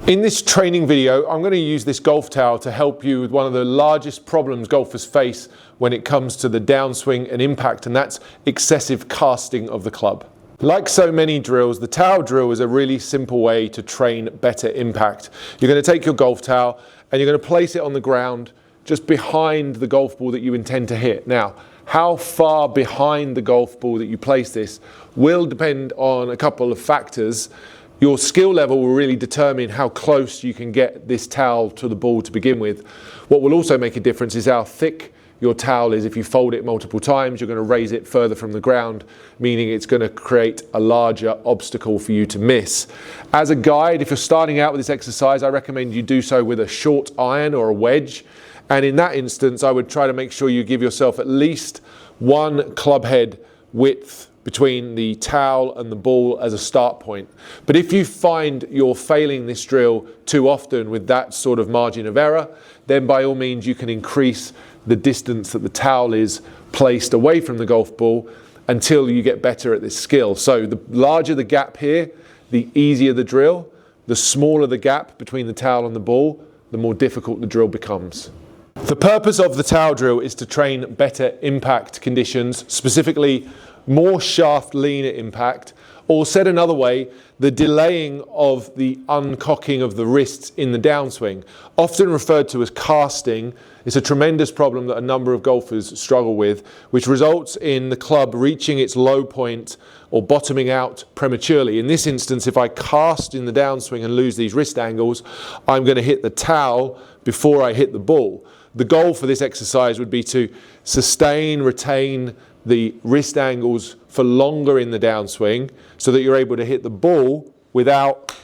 In this training video, I'm going to use this golf towel to help you with one of the largest problems golfers face when it comes to the downswing and impact, and that's excessive casting of the club. Like so many drills, the towel drill is a really simple way to train better impact. You're going to take your golf towel and you're going to place it on the ground just behind the golf ball that you intend to hit. Now, how far behind the golf ball that you place this will depend on a couple of factors. Your skill level will really determine how close you can get this towel to the ball to begin with. What will also make a difference is how thick your towel is. If you fold it multiple times, you're going to raise it further from the ground, meaning it's going to create a larger obstacle for you to miss. As a guide, if you're starting out with this exercise, I recommend you do so with a short iron or a wedge. And in that instance, I would try to make sure you give yourself at least one club head width between the towel and the ball as a start point. But if you find you're failing this drill too often with that sort of margin of error, then by all means you can increase the distance that the towel is placed away from the golf ball until you get better at this skill. So the larger the gap here, the easier the drill. The smaller the gap between the towel and the ball, the more difficult the drill becomes. The purpose of the towel drill is to train better impact conditions, specifically more shaft lean at impact, or said another way, the delaying of the uncocking of the wrists in the downswing. Often referred to as casting, is a tremendous problem that a number of golfers struggle with, which results in the club reaching its low point or bottoming out prematurely. In this instance, if I cast in the downswing and lose these wrist angles, I'm going to hit the towel before I hit the ball. The goal for this exercise would be to sustain, retain the wrist angles for longer in the downswing so that you're able to hit the ball without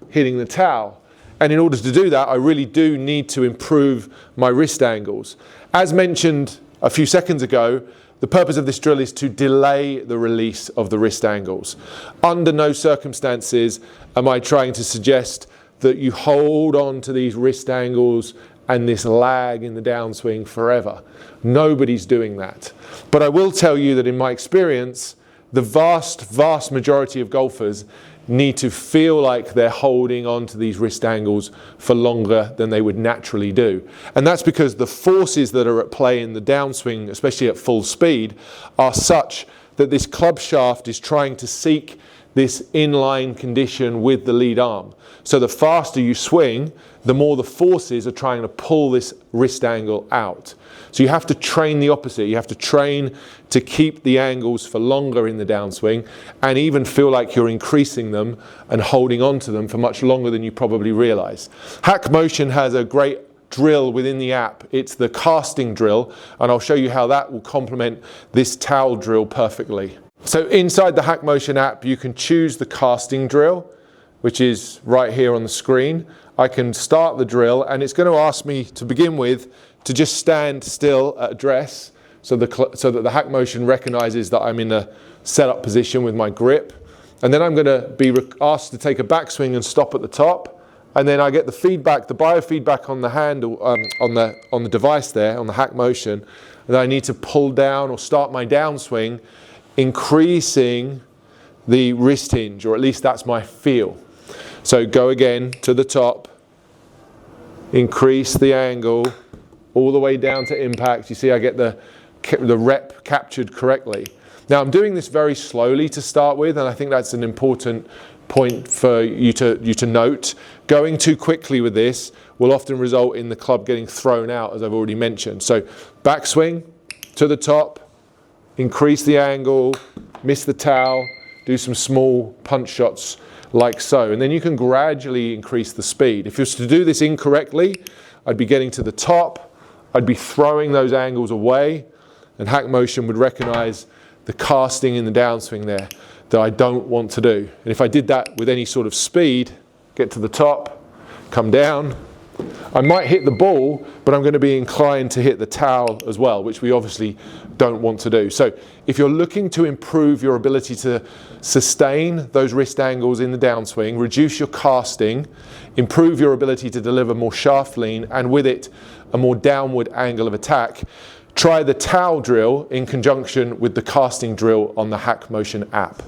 hitting the towel. And in order to do that, I really do need to improve my wrist angles. As mentioned a few seconds ago, the purpose of this drill is to delay the release of the wrist angles. Under no circumstances am I trying to suggest that you hold on to these wrist angles and this lag in the downswing forever. Nobody's doing that. But I will tell you that in my experience, the vast majority of golfers need to feel like they're holding on to these wrist angles for longer than they would naturally do. And that's because the forces that are at play in the downswing, especially at full speed, are such that this club shaft is trying to seek this inline condition with the lead arm. So the faster you swing, the more the forces are trying to pull this wrist angle out. So you have to train the opposite. You have to train to keep the angles for longer in the downswing and even feel like you're increasing them and holding on to them for much longer than you probably realize. HackMotion has a great drill within the app. It's the casting drill, and I'll show you how that will complement this towel drill perfectly. So inside the HackMotion app, you can choose the casting drill, which is right here on the screen. I can start the drill, and it's going to ask me to begin with to just stand still at address so that the HackMotion recognizes that I'm in a setup position with my grip. And then I'm going to be asked to take a backswing and stop at the top. And then I get the feedback, the biofeedback on the handle, on the device there, on the HackMotion, that I need to pull down or start my downswing, increasing the wrist hinge, or at least that's my feel. So go again to the top, increase the angle all the way down to impact. You see I get the rep captured correctly. Now I'm doing this very slowly to start with, and I think that's an important point for you to note. Going too quickly with this will often result in the club getting thrown out, as I've already mentioned. So backswing to the top, increase the angle, miss the towel, do some small punch shots like so. And then you can gradually increase the speed. If you was to do this incorrectly, I'd be getting to the top, I'd be throwing those angles away, and HackMotion would recognize the casting in the downswing there that I don't want to do. And if I did that with any sort of speed, get to the top, come down, I might hit the ball, but I'm going to be inclined to hit the towel as well, which we obviously don't want to do. So if you're looking to improve your ability to sustain those wrist angles in the downswing, reduce your casting, improve your ability to deliver more shaft lean, and with it a more downward angle of attack, try the towel drill in conjunction with the casting drill on the HackMotion app.